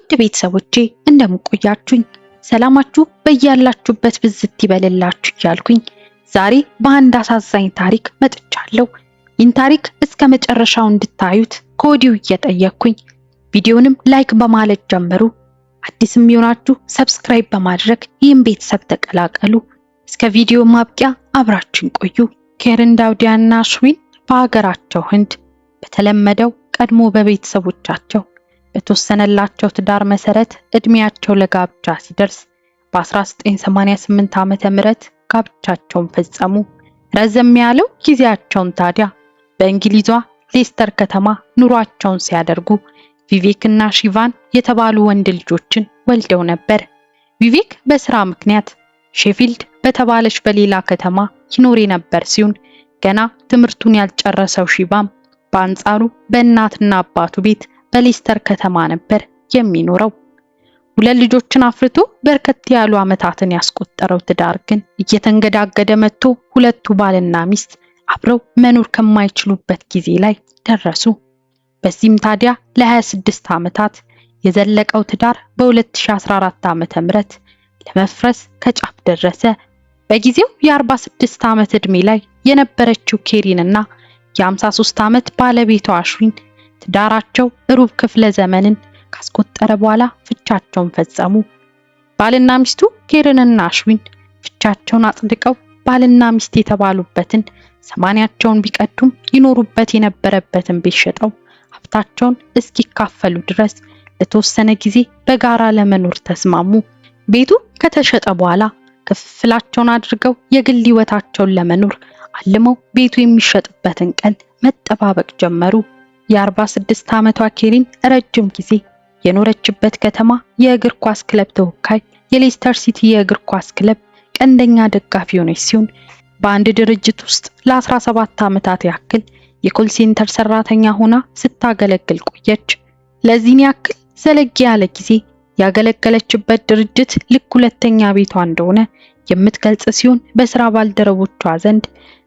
ውድ ቤተሰቦቼ እንደምቆያችሁኝ ሰላማችሁ በእያላችሁበት ብዝት ይበልላችሁ እያልኩኝ ዛሬ በአንድ አሳዛኝ ታሪክ መጥቻለሁ። ይህን ታሪክ እስከ መጨረሻው እንድታዩት ከወዲሁ እየጠየቅኩኝ ቪዲዮንም ላይክ በማለት ጀምሩ። አዲስም ይሆናችሁ ሰብስክራይብ በማድረግ ይህን ቤተሰብ ተቀላቀሉ። እስከ ቪዲዮ ማብቂያ አብራችሁን ቆዩ። ኬረን ዳውዲያና አሽዊን በሀገራቸው ህንድ በተለመደው ቀድሞ በቤተሰቦቻቸው በተወሰነላቸው ትዳር መሰረት እድሜያቸው ለጋብቻ ሲደርስ በ1988 ዓመተ ምህረት ጋብቻቸውን ፈጸሙ። ረዘም ያለው ጊዜያቸውን ታዲያ በእንግሊዟ ሌስተር ከተማ ኑሯቸውን ሲያደርጉ ቪቬክና ሺቫን የተባሉ ወንድ ልጆችን ወልደው ነበር። ቪቬክ በስራ ምክንያት ሼፊልድ በተባለች በሌላ ከተማ ይኖር የነበር ሲሆን ገና ትምህርቱን ያልጨረሰው ሺቫም በአንጻሩ በእናትና አባቱ ቤት በሌስተር ከተማ ነበር የሚኖረው። ሁለት ልጆችን አፍርቶ በርከት ያሉ ዓመታትን ያስቆጠረው ትዳር ግን እየተንገዳገደ መጥቶ ሁለቱ ባልና ሚስት አብረው መኖር ከማይችሉበት ጊዜ ላይ ደረሱ። በዚህም ታዲያ ለ26 ዓመታት የዘለቀው ትዳር በ2014 ዓመተ ምህረት ለመፍረስ ከጫፍ ደረሰ። በጊዜው የ46 ዓመት ዕድሜ ላይ የነበረችው ኬሪንና የ53 ዓመት ባለቤቷ አሽዊን ትዳራቸው ሩብ ክፍለ ዘመንን ካስቆጠረ በኋላ ፍቻቸውን ፈጸሙ። ባልና ሚስቱ ኬረንና አሽዊን ፍቻቸውን አጽድቀው ባልና ሚስት የተባሉበትን ሰማንያቸውን ቢቀዱም ይኖሩበት የነበረበትን ቤት ሸጠው ሀብታቸውን እስኪካፈሉ ድረስ ለተወሰነ ጊዜ በጋራ ለመኖር ተስማሙ። ቤቱ ከተሸጠ በኋላ ክፍፍላቸውን አድርገው የግል ህይወታቸውን ለመኖር አልመው ቤቱ የሚሸጥበትን ቀን መጠባበቅ ጀመሩ። የ46 ዓመቷ ኬሪን ረጅም ጊዜ የኖረችበት ከተማ የእግር ኳስ ክለብ ተወካይ የሌስተር ሲቲ የእግር ኳስ ክለብ ቀንደኛ ደጋፊ ሆነች ሲሆን በአንድ ድርጅት ውስጥ ለ17 ዓመታት ያክል የኮል ሴንተር ሰራተኛ ሆና ስታገለግል ቆየች። ለዚህን ያክል ዘለግ ያለ ጊዜ ያገለገለችበት ድርጅት ልክ ሁለተኛ ቤቷ እንደሆነ የምትገልጽ ሲሆን በስራ ባልደረቦቿ ዘንድ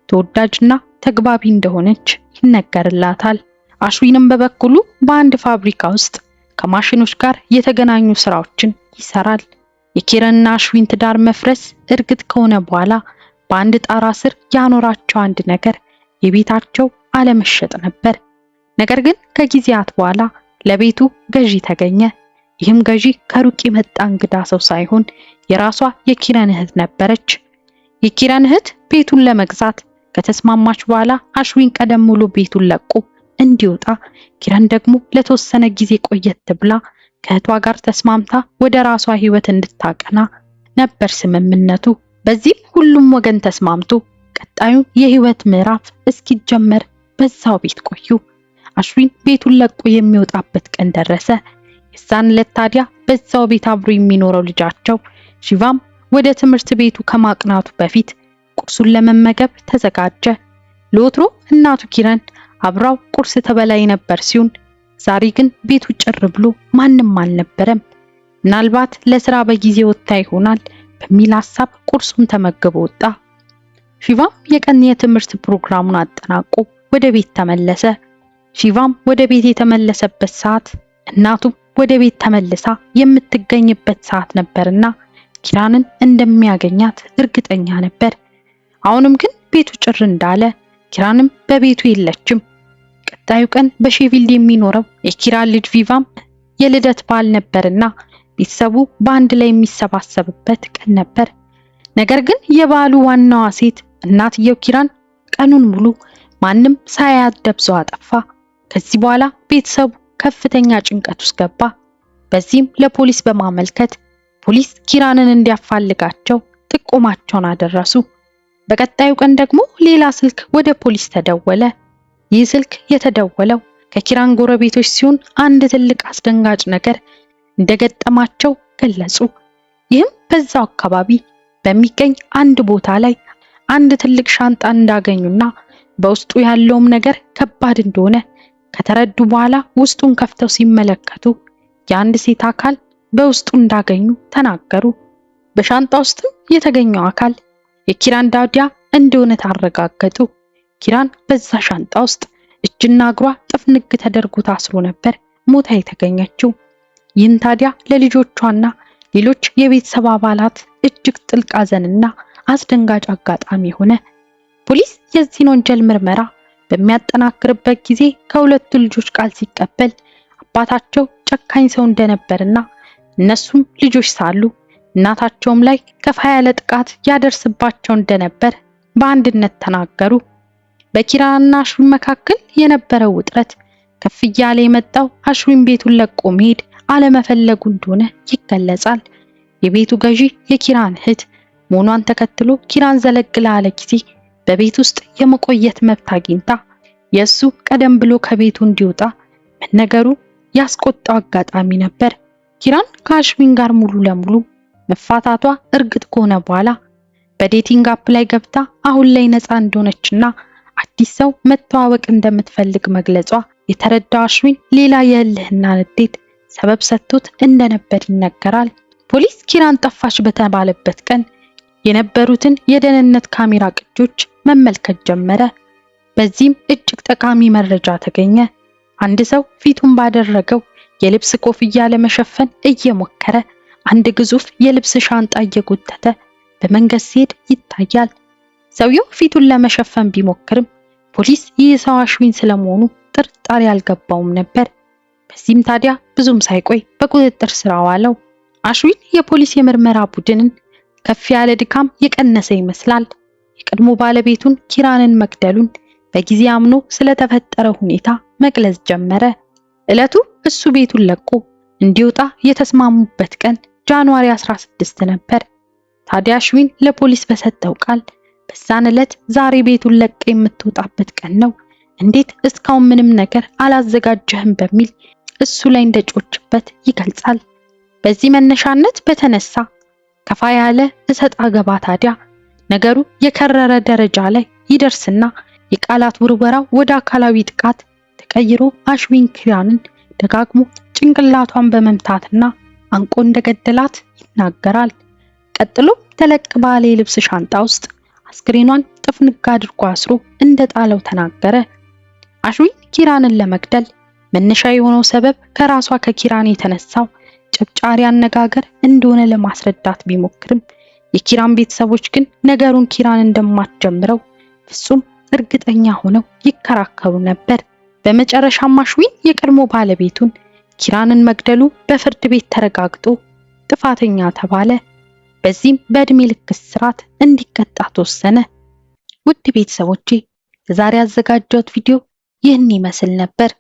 ተወዳጅና ተግባቢ እንደሆነች ይነገርላታል። አሽዊንም በበኩሉ በአንድ ፋብሪካ ውስጥ ከማሽኖች ጋር የተገናኙ ስራዎችን ይሰራል። የኬረንና አሽዊን ትዳር መፍረስ እርግጥ ከሆነ በኋላ በአንድ ጣራ ስር ያኖራቸው አንድ ነገር የቤታቸው አለመሸጥ ነበር። ነገር ግን ከጊዜያት በኋላ ለቤቱ ገዢ ተገኘ። ይህም ገዢ ከሩቅ የመጣ እንግዳ ሰው ሳይሆን የራሷ የኬረን እህት ነበረች። የኬረን እህት ቤቱን ለመግዛት ከተስማማች በኋላ አሽዊን ቀደም ብሎ ቤቱን ለቆ እንዲወጣ ኬረን ደግሞ ለተወሰነ ጊዜ ቆየት ብላ ከእህቷ ጋር ተስማምታ ወደ ራሷ ህይወት እንድታቀና ነበር ስምምነቱ። በዚህም ሁሉም ወገን ተስማምቶ ቀጣዩን የህይወት ምዕራፍ እስኪጀመር በዛው ቤት ቆዩ። አሽዊን ቤቱን ለቆ የሚወጣበት ቀን ደረሰ። የዛን ዕለት ታዲያ በዛው ቤት አብሮ የሚኖረው ልጃቸው ሺቫም ወደ ትምህርት ቤቱ ከማቅናቱ በፊት ቁርሱን ለመመገብ ተዘጋጀ። ለወትሮ እናቱ ኬረን አብራው ቁርስ ተበላይ ነበር ሲሆን ዛሬ ግን ቤቱ ጭር ብሎ ማንም አልነበረም። ምናልባት ለስራ በጊዜ ወጣ ይሆናል በሚል ሐሳብ ቁርሱን ተመግቦ ወጣ። ሺቫም የቀን የትምህርት ፕሮግራሙን አጠናቆ ወደ ቤት ተመለሰ። ሺቫም ወደ ቤት የተመለሰበት ሰዓት እናቱ ወደ ቤት ተመልሳ የምትገኝበት ሰዓት ነበርና ኬረንን እንደሚያገኛት እርግጠኛ ነበር። አሁንም ግን ቤቱ ጭር እንዳለ ኬረንም በቤቱ የለችም። ቀጣዩ ቀን በሼፊልድ የሚኖረው የኬረን ልጅ ቪቫም የልደት በዓል ነበርና ቤተሰቡ በአንድ ላይ የሚሰባሰብበት ቀን ነበር። ነገር ግን የበዓሉ ዋናዋ ሴት እናትየው ኬረን ቀኑን ሙሉ ማንም ሳያያት ደብዛው አጠፋ። ከዚህ በኋላ ቤተሰቡ ከፍተኛ ጭንቀት ውስጥ ገባ። በዚህም ለፖሊስ በማመልከት ፖሊስ ኬረንን እንዲያፋልጋቸው ጥቆማቸውን አደረሱ። በቀጣዩ ቀን ደግሞ ሌላ ስልክ ወደ ፖሊስ ተደወለ። ይህ ስልክ የተደወለው ከኬረን ጎረቤቶች ሲሆን አንድ ትልቅ አስደንጋጭ ነገር እንደገጠማቸው ገለጹ። ይህም በዛው አካባቢ በሚገኝ አንድ ቦታ ላይ አንድ ትልቅ ሻንጣ እንዳገኙና በውስጡ ያለውም ነገር ከባድ እንደሆነ ከተረዱ በኋላ ውስጡን ከፍተው ሲመለከቱ የአንድ ሴት አካል በውስጡ እንዳገኙ ተናገሩ። በሻንጣ ውስጥ የተገኘው አካል የኬረን ዳውዲያ እንደሆነ ታረጋገጡ። ኬረን በዛ ሻንጣ ውስጥ እጅና እግሯ ጥፍንግ ተደርጎ ታስሮ ነበር ሞታ የተገኘችው። ይህን ታዲያ ለልጆቿና ሌሎች የቤተሰብ አባላት እጅግ ጥልቅ ሐዘንና አስደንጋጭ አጋጣሚ ሆነ። ፖሊስ የዚህን ወንጀል ምርመራ በሚያጠናክርበት ጊዜ ከሁለቱ ልጆች ቃል ሲቀበል አባታቸው ጨካኝ ሰው እንደነበርና እነሱም ልጆች ሳሉ እናታቸውም ላይ ከፋ ያለ ጥቃት ያደርስባቸው እንደነበር በአንድነት ተናገሩ። በኪራንና አሽዊን መካከል የነበረው ውጥረት ከፍ እያለ የመጣው አሽዊን ቤቱን ለቆ መሄድ አለመፈለጉ እንደሆነ ይገለጻል። የቤቱ ገዢ የኪራን እህት መሆኗን ተከትሎ ኪራን ዘለግ ላለ ጊዜ በቤት ውስጥ የመቆየት መብት አግኝታ የሱ ቀደም ብሎ ከቤቱ እንዲወጣ መነገሩ ያስቆጣው አጋጣሚ ነበር። ኪራን ከአሽዊን ጋር ሙሉ ለሙሉ መፋታቷ እርግጥ ከሆነ በኋላ በዴቲንግ አፕ ላይ ገብታ አሁን ላይ ነፃ እንደሆነችና አዲስ ሰው መተዋወቅ እንደምትፈልግ መግለጿ የተረዳው አሽዊን ሌላ የእልህና ንዴት ሰበብ ሰጥቶት እንደነበር ይነገራል። ፖሊስ ኪራን ጠፋች በተባለበት ቀን የነበሩትን የደህንነት ካሜራ ቅጆች መመልከት ጀመረ። በዚህም እጅግ ጠቃሚ መረጃ ተገኘ። አንድ ሰው ፊቱን ባደረገው የልብስ ኮፍያ ለመሸፈን እየሞከረ አንድ ግዙፍ የልብስ ሻንጣ እየጎተተ በመንገድ ሲሄድ ይታያል። ሰውየው ፊቱን ለመሸፈን ቢሞክርም ፖሊስ ይህ ሰው አሽዊን ስለመሆኑ ጥርጣሬ አልገባውም ነበር። በዚህም ታዲያ ብዙም ሳይቆይ በቁጥጥር ስር አዋለው። አሽዊን የፖሊስ የምርመራ ቡድንን ከፍ ያለ ድካም የቀነሰ ይመስላል። የቀድሞ ባለቤቱን ኪራንን መግደሉን በጊዜ አምኖ ስለተፈጠረው ሁኔታ መግለጽ ጀመረ። ዕለቱ እሱ ቤቱን ለቆ እንዲወጣ የተስማሙበት ቀን ጃንዋሪ 16 ነበር። ታዲያ አሽዊን ለፖሊስ በሰጠው ቃል በዛን ዕለት ዛሬ ቤቱን ለቀ የምትወጣበት ቀን ነው፣ እንዴት እስካሁን ምንም ነገር አላዘጋጀህም በሚል እሱ ላይ እንደጮችበት ይገልጻል። በዚህ መነሻነት በተነሳ ከፋ ያለ እሰጥ አገባ ታዲያ ነገሩ የከረረ ደረጃ ላይ ይደርስና የቃላት ውርወራው ወደ አካላዊ ጥቃት ተቀይሮ አሽዊን ኪራንን ደጋግሞ ጭንቅላቷን በመምታትና አንቆ እንደገደላት ይናገራል። ቀጥሎ ተለቅ ባለ የልብስ ሻንጣ ውስጥ አስክሬኗን ጥፍንግ አድርጎ አስሮ እንደጣለው ተናገረ። አሽዊን ኪራንን ለመግደል መነሻ የሆነው ሰበብ ከራሷ ከኪራን የተነሳው ጨብጫሪ አነጋገር እንደሆነ ለማስረዳት ቢሞክርም የኪራን ቤተሰቦች ግን ነገሩን ኪራን እንደማትጀምረው ፍጹም እርግጠኛ ሆነው ይከራከሩ ነበር። በመጨረሻም አሽዊን የቀድሞ ባለቤቱን ኪራንን መግደሉ በፍርድ ቤት ተረጋግጦ ጥፋተኛ ተባለ። በዚህም በእድሜ ልክ እስራት እንዲቀጣ ተወሰነ። ውድ ቤተሰቦቼ ለዛሬ ያዘጋጀሁት ቪዲዮ ይህን ይመስል ነበር።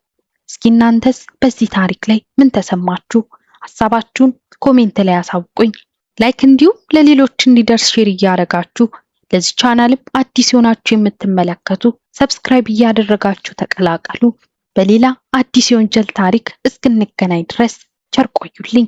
እስኪ እናንተስ በዚህ ታሪክ ላይ ምን ተሰማችሁ? ሐሳባችሁን ኮሜንት ላይ አሳውቁኝ። ላይክ እንዲሁም ለሌሎች እንዲደርስ ሼር እያደረጋችሁ ለዚህ ቻናልም አዲስ ሆናችሁ የምትመለከቱ ሰብስክራይብ እያደረጋችሁ ተቀላቀሉ። በሌላ አዲስ የወንጀል ታሪክ እስክንገናኝ ድረስ ቸር ቆዩልኝ።